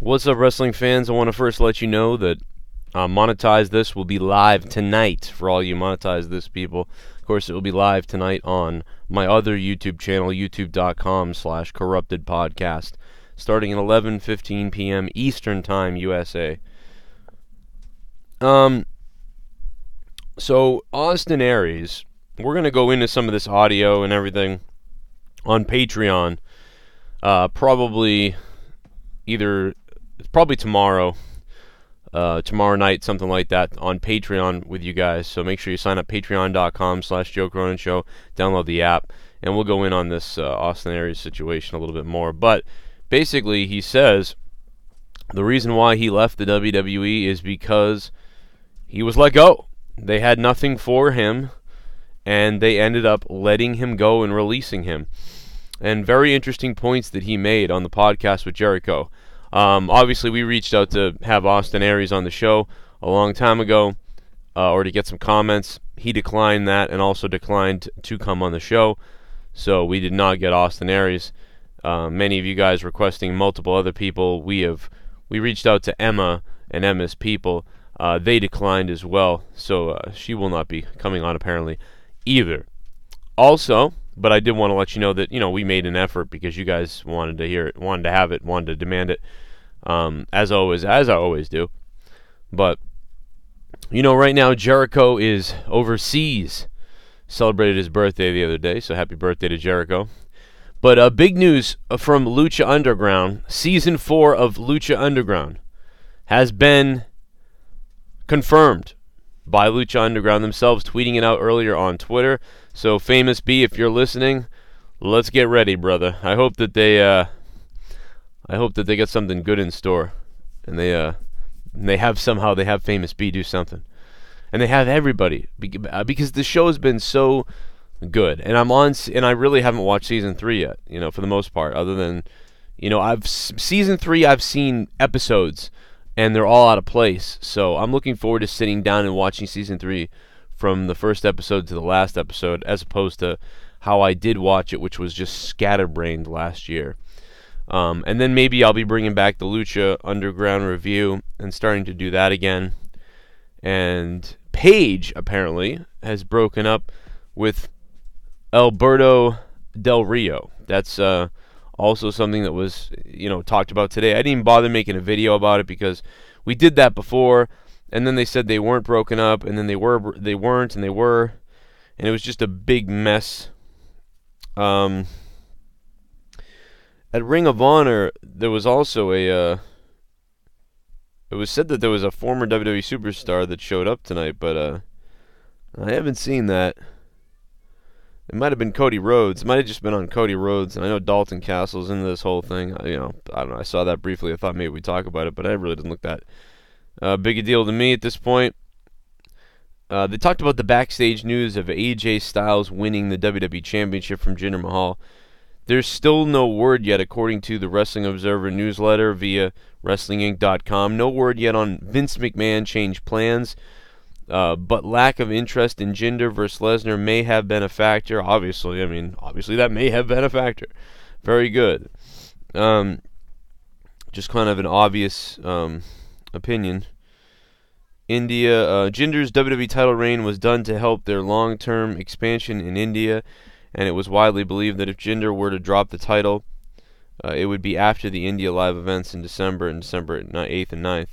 What's up, wrestling fans? I want to first let you know that Monetize This will be live tonight for all you Monetize This people. Of course, it will be live tonight on my other YouTube channel, youtube.com/corruptedpodcast, starting at 11:15 p.m. Eastern Time, USA. So, Austin Aries, we're going to go into some of this audio and everything on Patreon, probably tomorrow, tomorrow night, something like that, on Patreon with you guys. So make sure you sign up, patreon.com/Joe Cronin Show, download the app, and we'll go in on this Austin Aries situation a little bit more. But basically, he says the reason why he left the WWE is because he was let go. They had nothing for him, and they ended up letting him go and releasing him. And very interesting points that he made on the podcast with Jericho. Obviously, we reached out to have Austin Aries on the show a long time ago, or to get some comments. He declined that and also declined to come on the show, so we did not get Austin Aries. Many of you guys requesting multiple other people. We reached out to Emma and Emma's people. They declined as well, so she will not be coming on apparently either. Also, but I did want to let you know that, we made an effort because you guys wanted to hear it, wanted to have it, wanted to demand it, as I always do. But, right now Jericho is overseas. Celebrated his birthday the other day, so happy birthday to Jericho. But big news from Lucha Underground. Season 4 of Lucha Underground has been confirmed by Lucha Underground themselves, tweeting it out earlier on Twitter. So, Famous B, if you're listening, let's get ready, brother. I hope that they get something good in store, and they have Famous B do something, and they have everybody, because the show has been so good, and I really haven't watched season 3 yet. For the most part, other than season 3, I've seen episodes, and they're all out of place. So I'm looking forward to sitting down and watching season 3 from the first episode to the last episode, as opposed to how I did watch it, which was just scatterbrained last year. And then maybe I'll be bringing back the Lucha Underground review and starting to do that again. And Paige, apparently, has broken up with Alberto Del Rio. That's also something that was, talked about today. I didn't even bother making a video about it because we did that before, and then they said they weren't broken up, and then they weren't, and they were, and it was just a big mess. At Ring of Honor, there was also it was said that there was a former WWE superstar that showed up tonight, but I haven't seen that. It might have been Cody Rhodes. It might have just been on Cody Rhodes. And I know Dalton Castle's into this whole thing. I don't know. I saw that briefly. I thought maybe we'd talk about it, but it really doesn't look that big a deal to me at this point. They talked about the backstage news of AJ Styles winning the WWE Championship from Jinder Mahal. There's still no word yet, according to the Wrestling Observer newsletter via WrestlingInc.com. No word yet on Vince McMahon change plans. But lack of interest in Jinder versus Lesnar may have been a factor. Obviously that may have been a factor. Very good. Just kind of an obvious opinion. Jinder's WWE title reign was done to help their long-term expansion in India, and it was widely believed that if Jinder were to drop the title, it would be after the India live events in December 8th and 9th.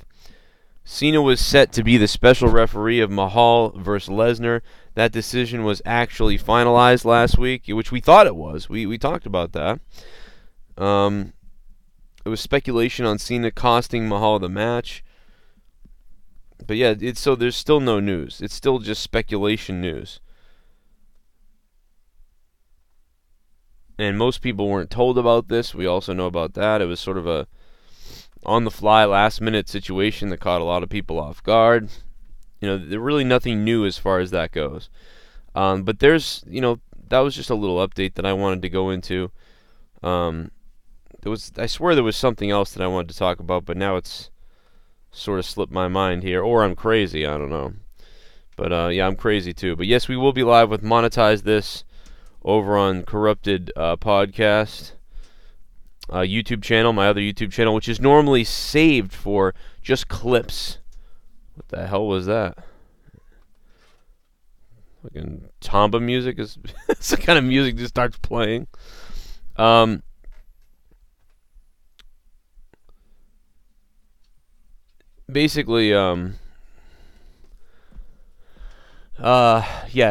Cena was set to be the special referee of Mahal versus Lesnar. That decision was actually finalized last week, which we thought it was. We talked about that. It was speculation on Cena costing Mahal the match. But yeah, so there's still no news. It's still just speculation news. And most people weren't told about this. We also know about that. It was sort of a on-the-fly, last-minute situation that caught a lot of people off guard. There's really nothing new as far as that goes. But there's, that was just a little update that I wanted to go into. I swear there was something else that I wanted to talk about, but now it's sort of slipped my mind here. Or I'm crazy, I don't know. But, yeah, I'm crazy too. But, yes, we will be live with Monetize This over on Corrupted Podcast. YouTube channel, my other YouTube channel, which is normally saved for just clips. What the hell was that? Fucking Tamba music is it's the kind of music that starts playing. Basically, yeah.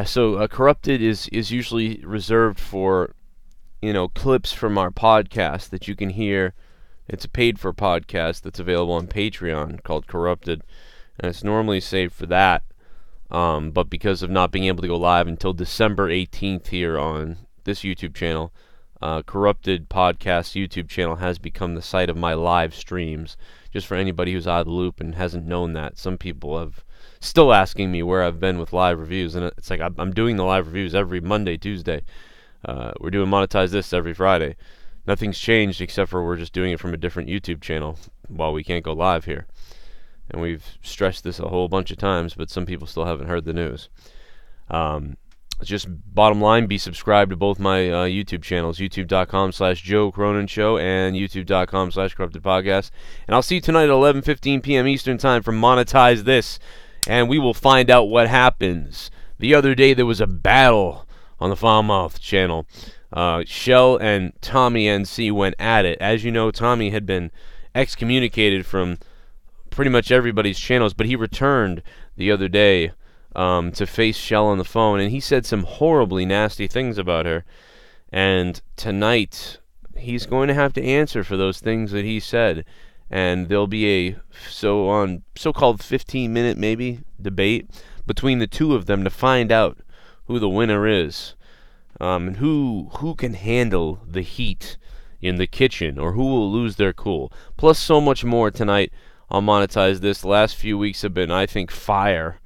So Corrupted is usually reserved for, clips from our podcast that you can hear. It's a paid-for podcast that's available on Patreon called Corrupted, and it's normally saved for that. But because of not being able to go live until December 18th here on this YouTube channel, Corrupted Podcast YouTube channel has become the site of my live streams. Just for anybody who's out of the loop and hasn't known that, some people have still asking me where I've been with live reviews, and it's like I'm doing the live reviews every Monday, Tuesday. We're doing Monetize This every Friday. Nothing's changed except for we're just doing it from a different YouTube channel while we can't go live here. And we've stressed this a whole bunch of times, but some people still haven't heard the news. Just bottom line, be subscribed to both my YouTube channels, youtube.com/Joe Cronin Show and youtube.com/Corrupted Podcast. And I'll see you tonight at 11:15 p.m. Eastern Time for Monetize This, and we will find out what happens. The other day there was a battle on the Foulmouth channel. Shell and Tommy NC went at it. As you know, Tommy had been excommunicated from pretty much everybody's channels, but he returned the other day to face Shell on the phone, and he said some horribly nasty things about her. And tonight, he's going to have to answer for those things that he said. And there'll be a so-called 15-minute maybe debate between the two of them to find out who the winner is, and who can handle the heat in the kitchen, or who will lose their cool. Plus, so much more tonight. I'll monetize this. The last few weeks have been, I think, fire.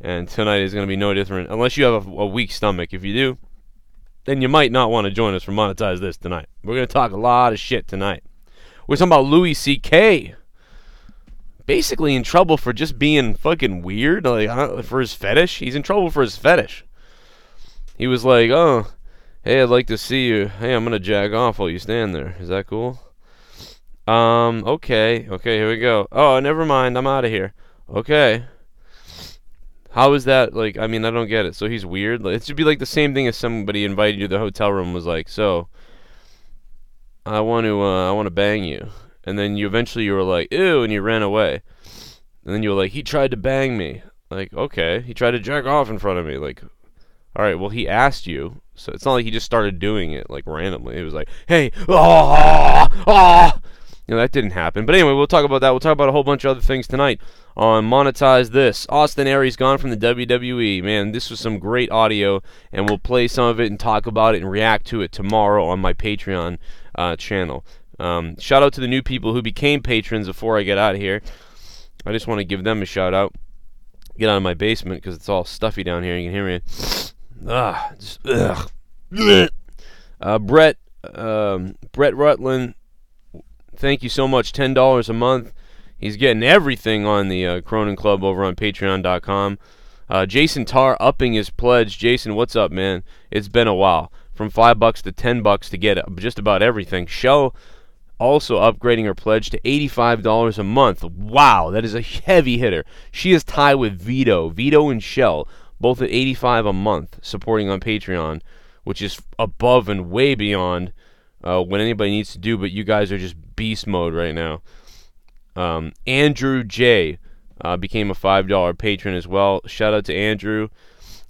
And tonight is going to be no different, unless you have a weak stomach. If you do, then you might not want to join us for Monetize This tonight. We're going to talk a lot of shit tonight. We're talking about Louis C.K. basically in trouble for just being fucking weird, for his fetish. He's in trouble for his fetish. He was like, oh, hey, I'd like to see you. Hey, I'm going to jag off while you stand there. Is that cool? Okay, here we go. Oh, never mind, I'm out of here. Okay. How is that, I don't get it. So he's weird? It should be like the same thing as somebody invited you to the hotel room, was like, so, I want to bang you. And then you were like, ew, and you ran away. And then you were like, he tried to bang me. Like, okay, he tried to jack off in front of me. Like, alright, well, he asked you. So it's not like he just started doing it, randomly. It was like, hey, that didn't happen. But anyway, we'll talk about that. We'll talk about a whole bunch of other things tonight on Monetize This. Austin Aries gone from the WWE. Man, this was some great audio, and we'll play some of it and talk about it and react to it tomorrow on my Patreon channel. Shout out to the new people who became patrons before I get out of here. I just want to give them a shout out. Get out of my basement because it's all stuffy down here. You can hear me. Brett Rutland, thank you so much. $10 a month. He's getting everything on the Cronin Club over on Patreon.com. Jason Tarr upping his pledge. Jason, what's up, man? It's been a while. From $5 to $10 to get just about everything. Shell also upgrading her pledge to $85 a month. Wow, that is a heavy hitter. She is tied with Vito and Shell, both at $85 a month, supporting on Patreon, which is above and way beyond what anybody needs to do, but you guys are just beast mode right now. Andrew J. Became a $5 patron as well. Shout out to Andrew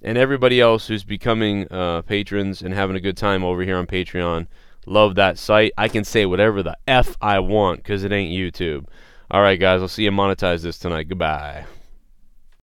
and everybody else who's becoming patrons and having a good time over here on Patreon. Love that site. I can say whatever the F I want because it ain't YouTube. Alright, guys, I'll see you monetize this tonight. Goodbye.